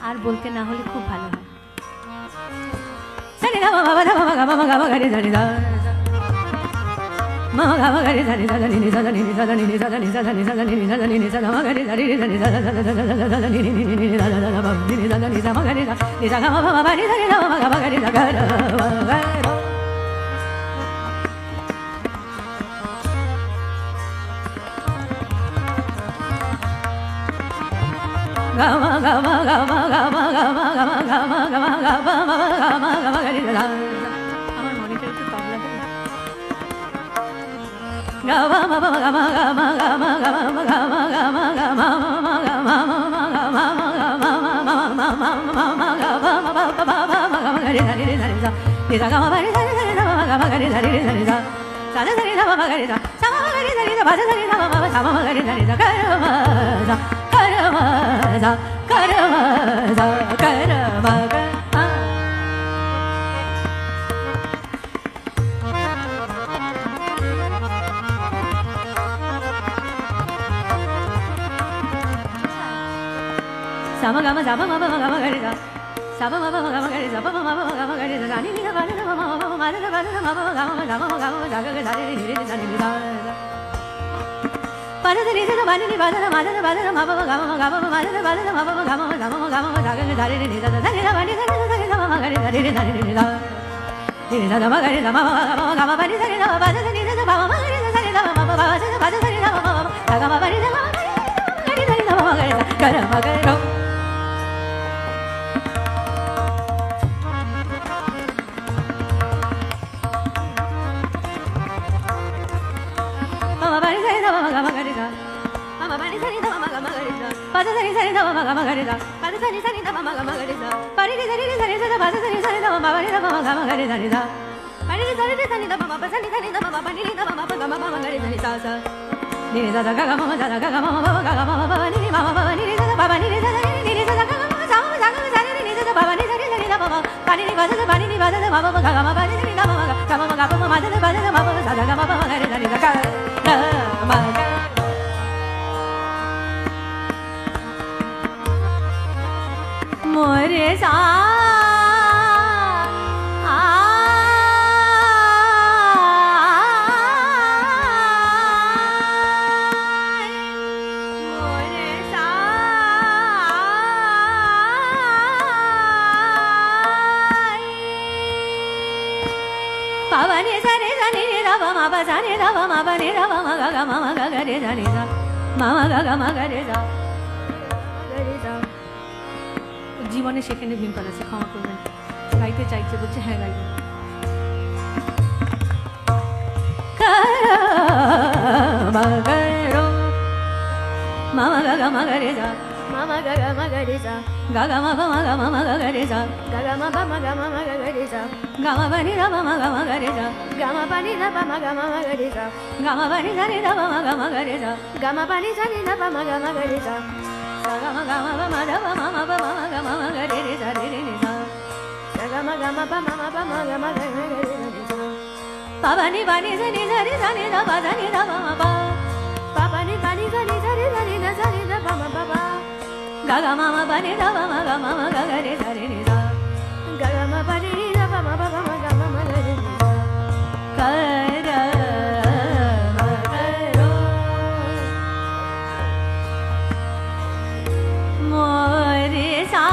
আর বলতে না হলে খুব ভালো হয়। সানি দা মা বাবা দা মা গা মা গা মা গা রে সানি দা মা গা মা গা রে সানি দা নি নি সা নি নি সা নি নি সা নি সা নি সা নি নি সা নি নি সা মা গা রে সানি নি সানি সা নি নি নি নি সা সা মা নি নি সা নি সা মা গা রে সা নি সা গা মা মা নি সা নি দা মা গা মা গা রে সা গা রা মা গা Gama gama gama gama gama gama gama gama gama gama gama gari da আমার মনিটর একটু তবলা দেবে gama gama gama gama gama gama gama gama gama gama gari da ni da gama bari da gama gari da ni da sa da ni da gama gari da sa ma gari da ni da ba da ni da ma sa ma gari da ni da karama karamaza karamaza karamaga sama gama sama ma ma gama gari da sama ma ma gama gari da ma ma gama gari da ni ni da ba da ma ma ma da ba da ma ma gama gama gama da ga da ni ni ni da Para de ni da ba ni ba da ma da ba da ma ba ga ma ga ma ma da ba da ma ba ga ma ga ma ga ma da ga da ni da da ni da ba ni da ni da ma ga ni da ni da ni da ni da ma ga ni da ma ga ma ga ma ba ni da ni da ba da ni da ba ma ga ni da ni da ma ba ba da ba da ni da ma da ga ma ba ni da ma ga ni da ni da ma ga ni da ga ma ga ro Mama ba ni da ni da ma ga ma ga ni da Mama ba ni da ni da ma ga ma ga ni da Pa da ni da ni da ma ga ma ga ni da Pa da ni da ni da ma ga ma ga ni da Pa ni da ni da ni da ba da ni da ni da ma ba ni da ma ga ma ga ni da ni da Pa ni da ni da ni da ma ba da ni da ni da ma ba ni da ma ba ga ma ga ni da ni sa sa ni da da ga ga ma da ga ga ma ba ga ga ma ba ni ni ma ba ni da ba ba ni da ni ni da ga ma sa ma sa ga ni ni da ba ba ni da ni da ma ba pa ni ba da ba ni ba da ma ba ga ga ma ba ni da ma ga ma ga ma da ba da ma ba sa ga ma ba ga ni da ni da ga ma ga मोरे सा मोरे सा पावा ने सा रे सा नि रे रा मा बा सा ने रा मा बा ने रा मा गा गा मा गा गा रे सा नि सा मा गा गा मा गा रे सा জীবনে সেখানে ভিমপাল আছে ক্ষমা করবেন গাইতে চাইছে বলছে হ্যাঁ গাইবে মামা গা মা গা রে যা মামা গা গা মা গা রে যা গা গা মা বা মা গা মা গা রে যা গা গা মা বা মা গা মা গা রে যা গা মা বা নি রা মা গা মা রে যা গা মা বা নি রা মা গা মা রে যা গা মা বা নি রা নি রা মা গা মা রে যা গা মা বা নি রা নি রা মা gama gare sa gama gama ba ma da ba ma ma ba ma gama gare re sa re re sa gama gama ba ma ba ma gama gare re sa pa ba ni sa ni sa re sa ni da ba da ni da ba ma ba pa ba ni sa ni sa re sa ni da sa ni da ba ma ba ba ga ga ma ma ba ni da ba ma ga ma ga gare sa re re sa ga ga ma ba ni da ba ma ba ma ga ma gare re sa kara मोरे सा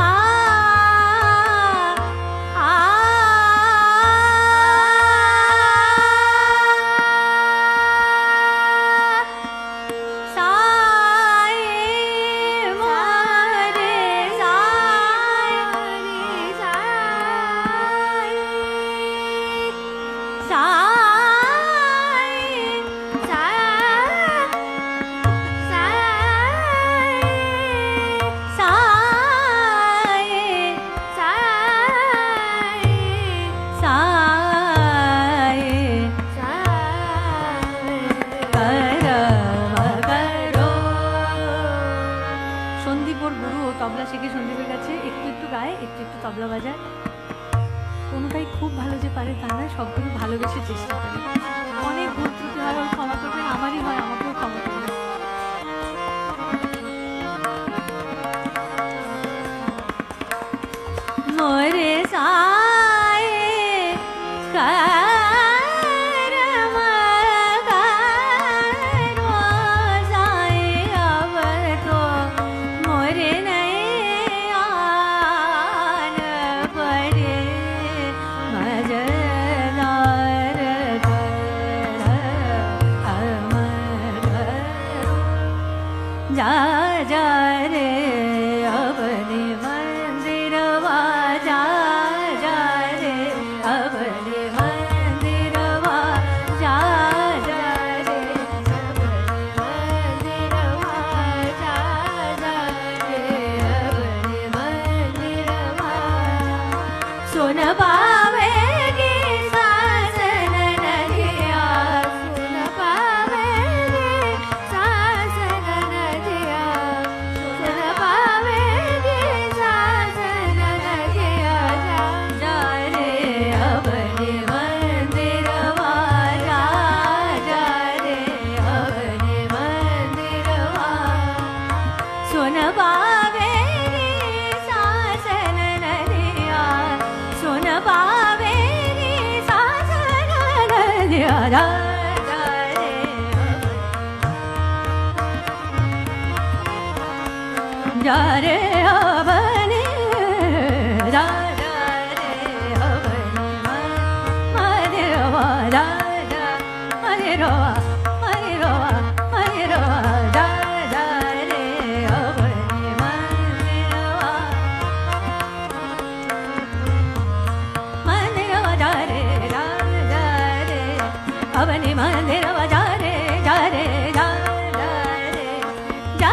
তবলা শিখে সন্দীপের কাছে একটু একটু গায়, একটু একটু তবলা বাজায়। কোনোটাই খুব ভালো যে পারে তা না, সবগুলো ভালোবেসে চেষ্টা করে। অনেক ভুল ত্রুটি হয়, ওর ক্ষমা করবেন, আমারই হয়, আমাকেও ক্ষমা করবেন। मोरे साए करम करो साए अब तो मोरे नहीं आन पड़े मजदार कर जा जा रे अपने मंदिरवा जा जा रे अपने मंदिरवा जा जा रे अपने मंदिरवा जा जा रे अपने मंदिरवा सुन पावेगी सासन नदिया सुन पावेगी सासन नदिया सुन पावेगी सासन नदिया जा जा रे अपने मंदिरवा जा जा रे अपने मंदिरवा सुन पावेगी सासन नदिया सुन पावेगी सासन नदिया जा जा रे जा रे अपने जा जा रे अपने मंदिरवा जा जा मंदिरवा मंदिरवा मंदिरवा जा जा रे अपने मंदिरवा मंदिरवा जा रे अपने मंदिरवा जा रे जा रे जा जा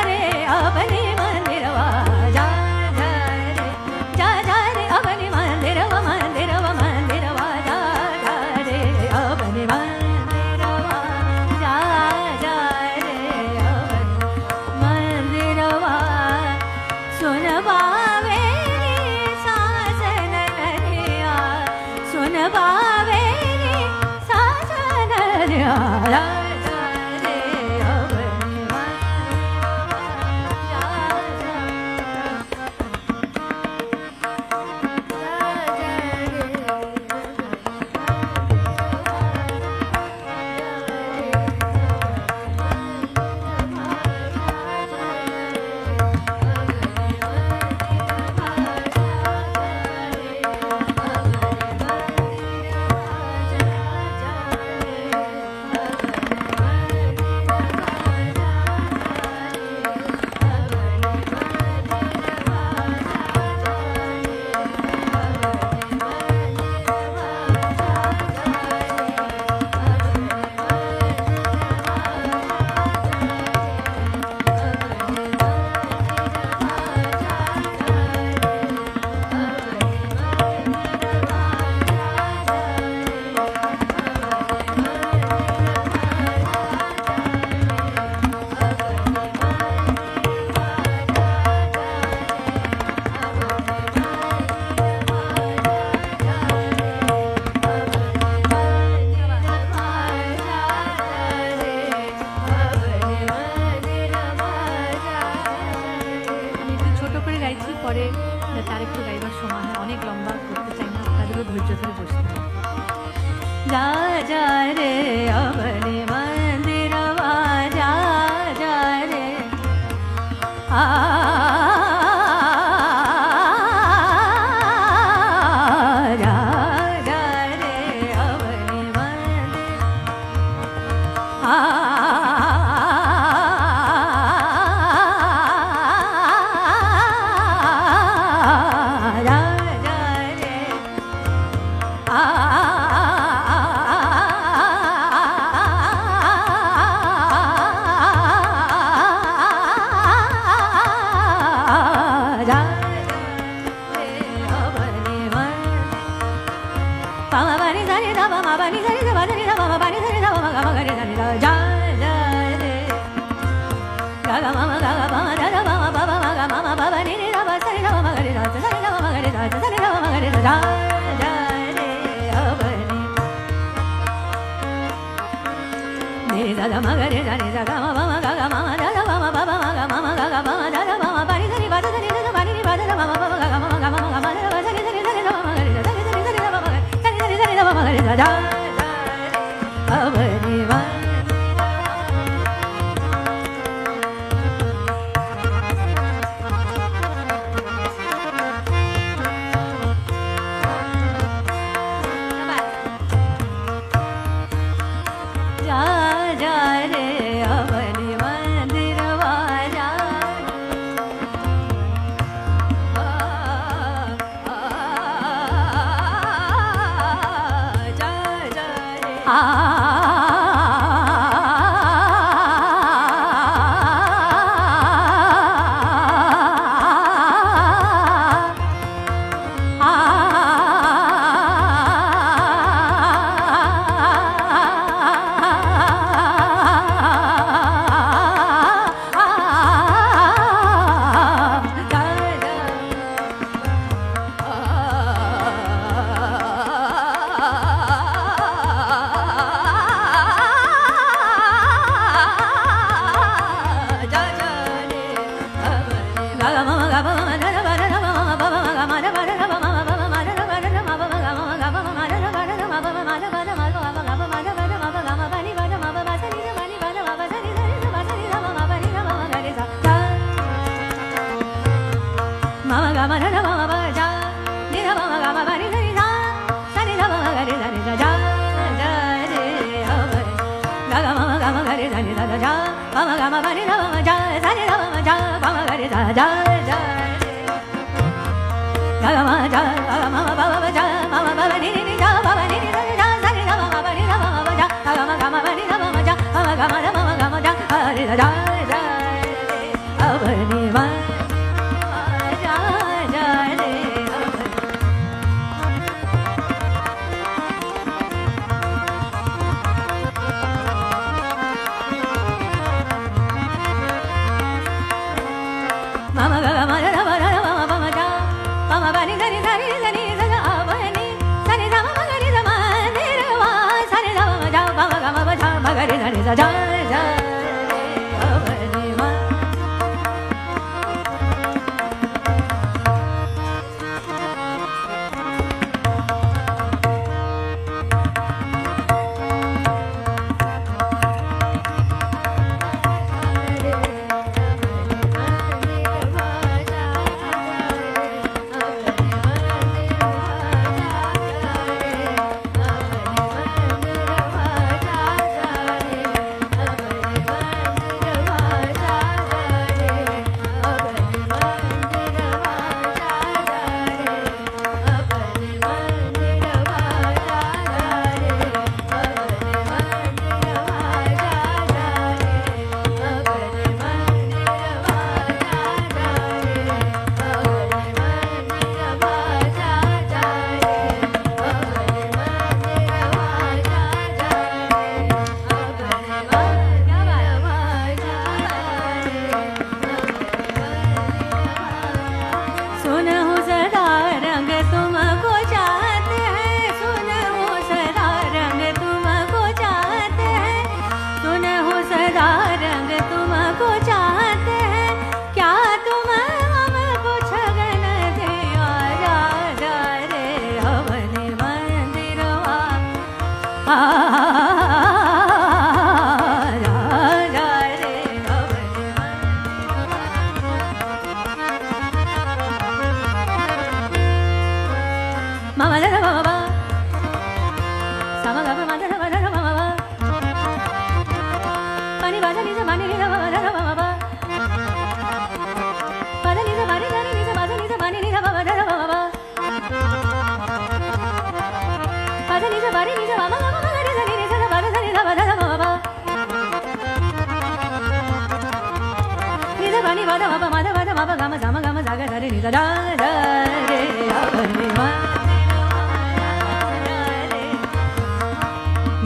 रे अपने मंदिरवा जा जा रे अपने मंदिरवा मंदिरवा मंदिरवा जा रे अपने मंदिरवा जा जा रे मंदिरवा सुन पावेगी सासन नदिया सुन पावेगी सासन नदिया जा जा रे अपने मंदिरवा जा जा रे अपने मंदिरवा जा जा रे जा जा रे अपने जा अवनी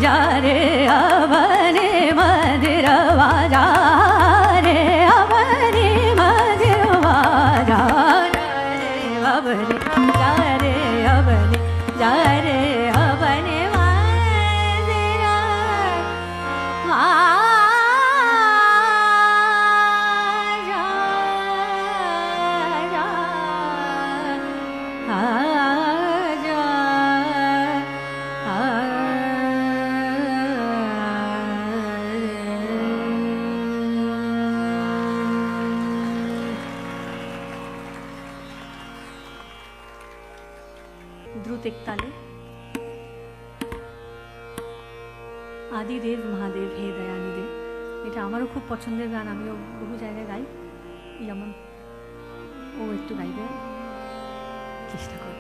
जा रे अवनी मदिरवा जा रे अवनी मदिरवा जा रे अवनी जा रे अवनी जा रे अवनी मदिरवा जा দ্রুত একতালে। আদিদেব মহাদেব হে দয়ানিদেব, এটা আমারও খুব পছন্দের গান, আমিও বহু জায়গায় গাই, যেমন ও একটু গাইবে চেষ্টা করি।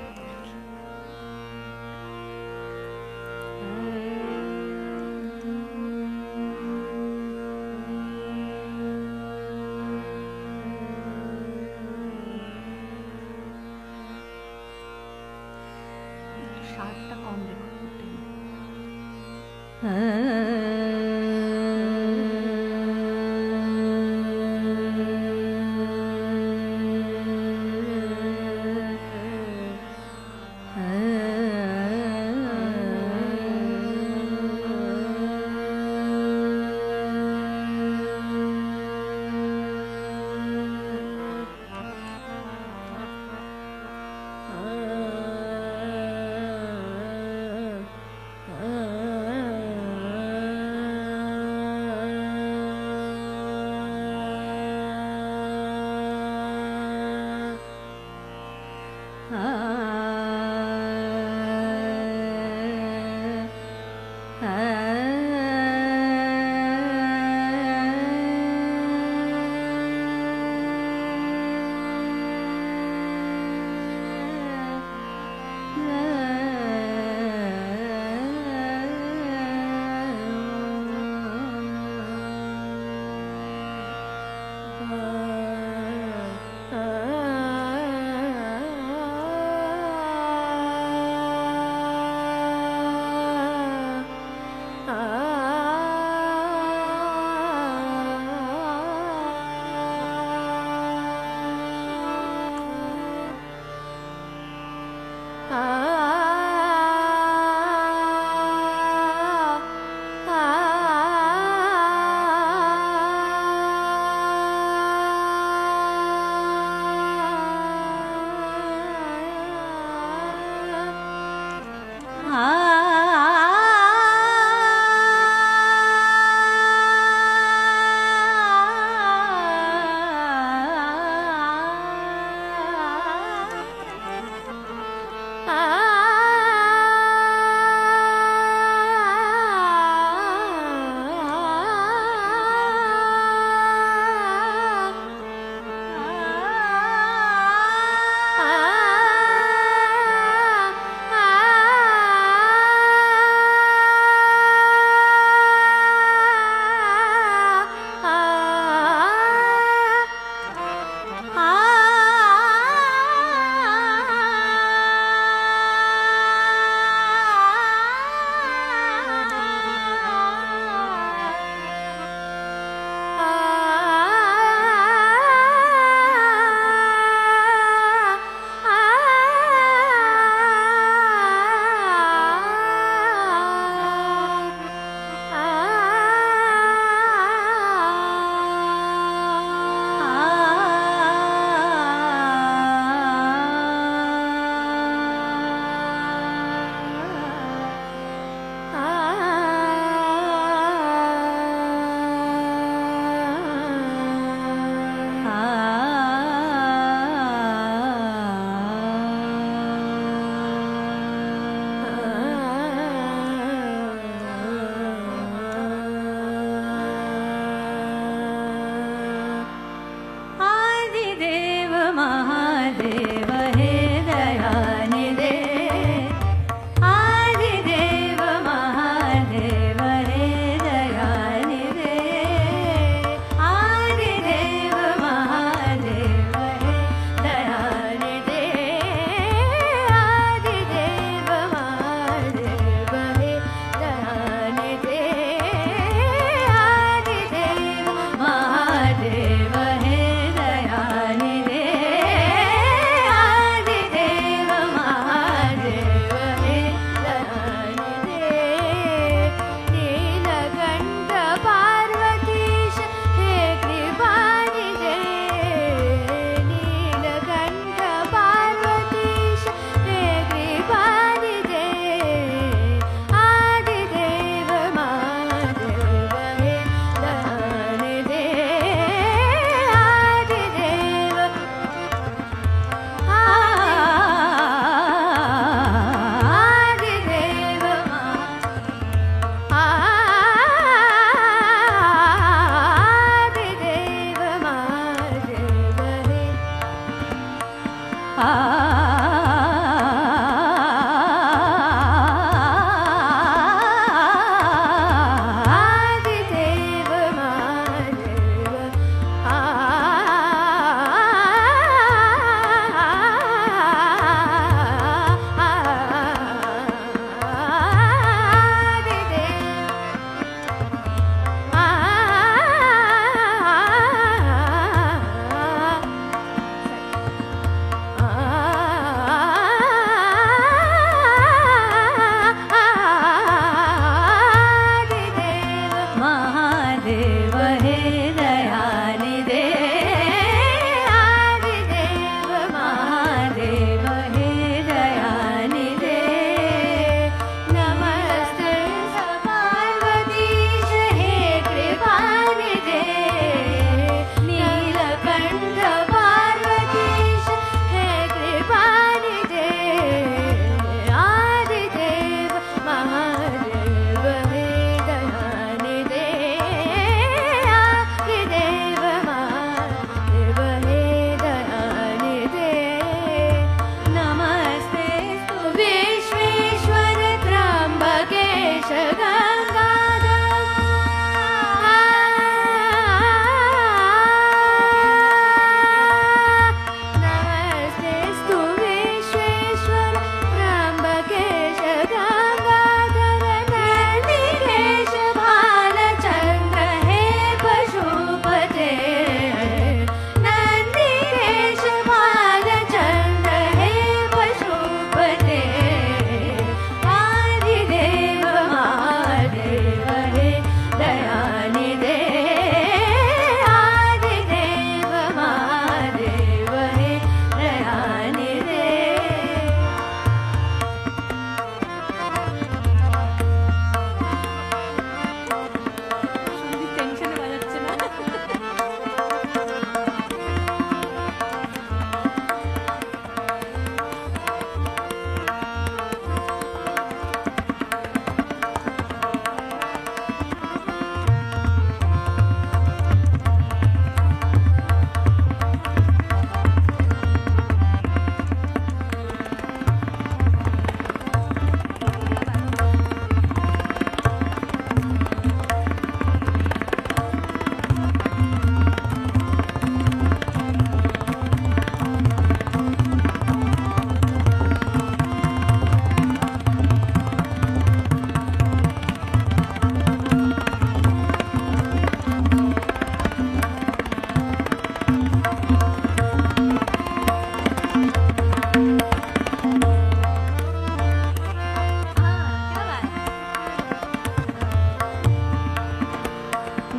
শার্টটা কম দেখো।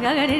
Gari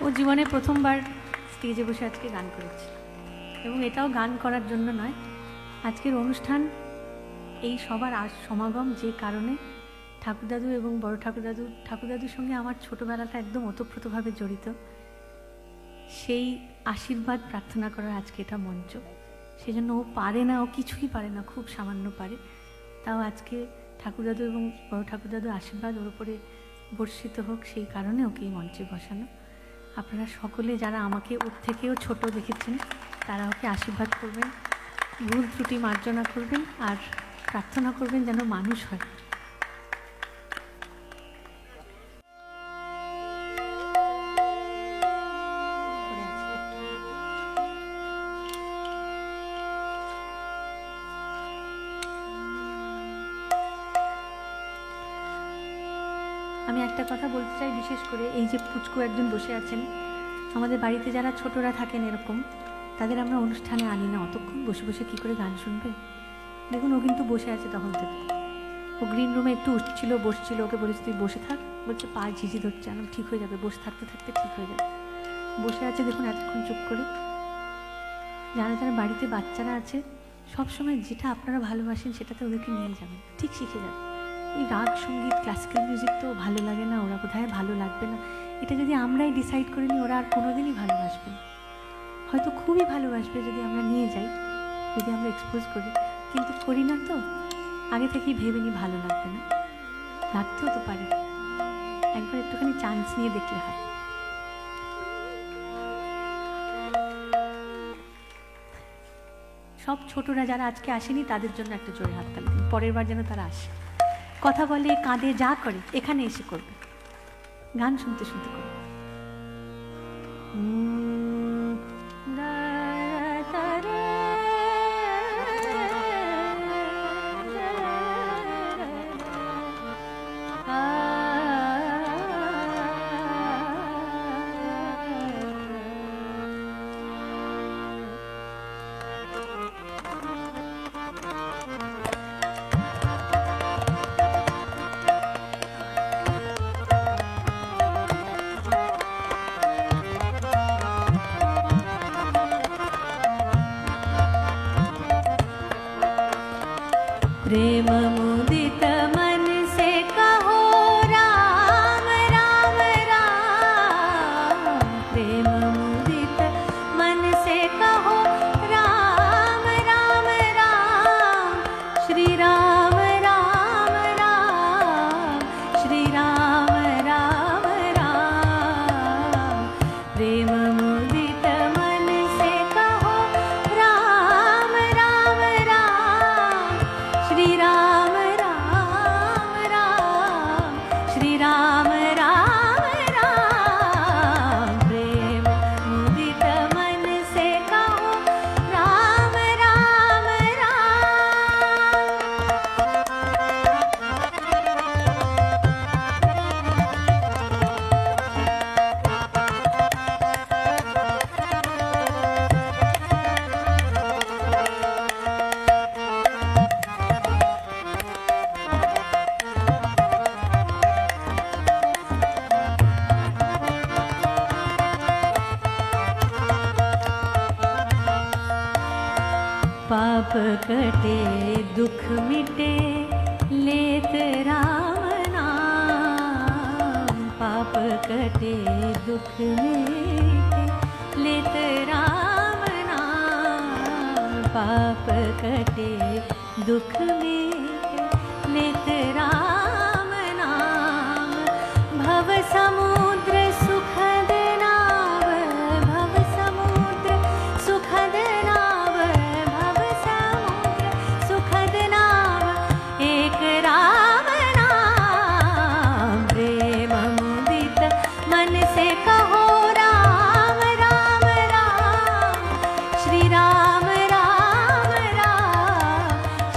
ও জীবনে প্রথমবার স্টেজে বসে আজকে গান করেছে, এবং এটাও গান করার জন্য নয়, আজকের অনুষ্ঠান এই সবার সমাগম যে কারণে ঠাকুরদাদু এবং বড় ঠাকুরদাদুর সঙ্গে আমার ছোটোবেলাটা একদম ওতপ্রোতভাবে জড়িত, সেই আশীর্বাদ প্রার্থনা করার আজকে এটা মঞ্চ। সেজন্য ও পারে না, ও কিছুই পারে না, খুব সামান্য পারে, তাও আজকে ঠাকুরদাদু এবং বড় ঠাকুরদাদুর আশীর্বাদ ওর উপরে বর্ষিত হোক, সেই কারণে ওকে এই মঞ্চে বসানো। আপনারা সকলে যারা আমাকে ওর থেকেও ছোট দেখেছেন তারা ওকে আশীর্বাদ করবেন, ভুল ত্রুটি মার্জনা করবেন, আর প্রার্থনা করবেন যেন মানুষ হয়। আমি একটা কথা বলতে চাই, বিশেষ করে এই যে পুচকু একজন বসে আছেন, আমাদের বাড়িতে যারা ছোটরা থাকেন এরকম, তাদের আমরা অনুষ্ঠানে আনি না, অতক্ষণ বসে বসে কী করে গান শুনবে। দেখুন ও কিন্তু বসে আছে তখন থেকে, ও গ্রিন রুমে একটু উঠছিল বসছিল, ওকে বলেছি তুই বসে থাক, বলছে পা ঝিঝি ধরছে, আমি ঠিক হয়ে যাবে, বসে থাকতে থাকতে ঠিক হয়ে যাবে। বসে আছে দেখুন এতক্ষণ চুপ করে। যারা যারা বাড়িতে বাচ্চারা আছে, সবসময় যেটা আপনারা ভালোবাসেন সেটাতে ওদেরকে নিয়ে যাবেন, ঠিক শিখে যাবে। এই রাগ সঙ্গীত ক্লাসিক্যাল মিউজিক তো ভালো লাগে না, ওরা বোধহয় ভালো লাগবে না, এটা যদি আমরাই ডিসাইড করে নিই ওরা আর কোনোদিনই ভালোবাসবে না। হয়তো খুবই ভালোবাসবে যদি আমরা নিয়ে যাই, যদি আমরা এক্সপোজ করি, কিন্তু করি না তো, আগে থেকেই ভেবে নিই ভালো লাগবে না, লাগতেও তো পারে, একবার একটুখানি চান্স নিয়ে দেখলে হয়। সব ছোটরা যারা আজকে আসেনি তাদের জন্য একটা জোরে হাততালি দিন, পরের বার যেন তারা আসে, কথা বলে কাঁদে যা করে এখানে এসে করবে, গান শুনতে শুনতে করবে। प्रेम मुदित मन से कहो राम राम राम, प्रेम मुदित मन से कहो राम राम राम, श्री राम राम राम, श्री राम राम राम, प्रेम मुदित मन से कहो राम राम राम, श्री राम राम राम, श्री राम राम राम, प्रेम मुदित मन से कहो राम राम पाप कटे दुख मिटे लेत राम नाम, पाप कटे दुख मिटे लेत राम नाम, पाप कटे दुख मिटे लेत राम नाम, भव समुद्र सुखद नाव, भव समुद्र सुखद नाव, भव समुद्र सुखद नाव, एक राम नाम, प्रेम मुदित मन से कहो राम राम राम, श्री राम राम राम,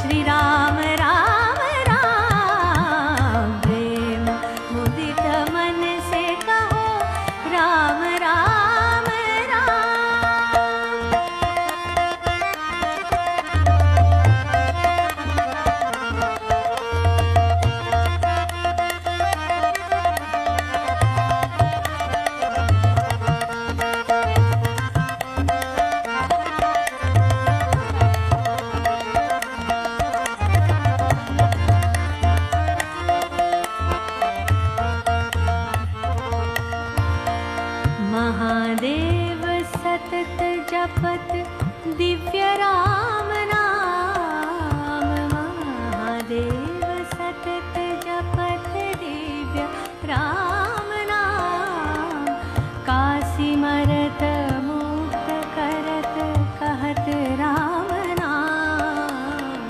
श्री राम राम राम, प्रेम मुदित मन से कहो राम राम राम। महादेव सतत जपत दिव्य राम नाम। महादेव सतत जपत दिव्य राम नाम। काशी मरत मुक्त करत कहत राम नाम।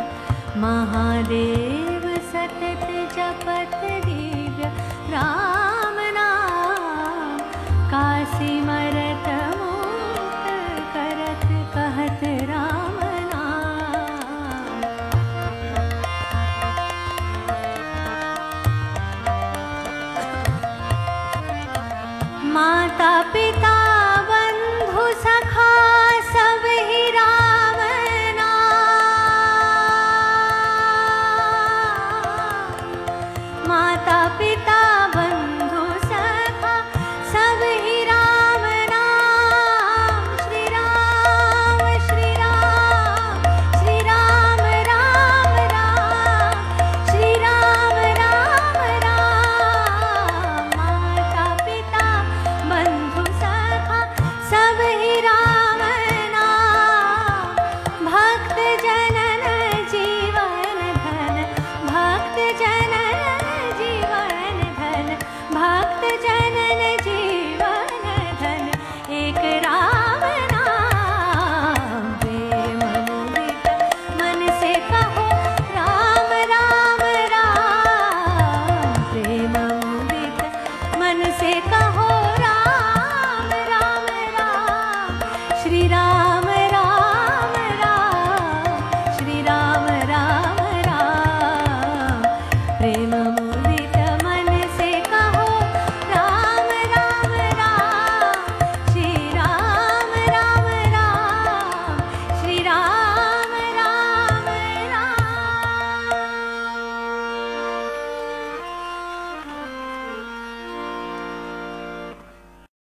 महादेव सतत जपत दिव्य राम नाम। काशी मरत मुक्त करत कहत राम नाम। माता पिता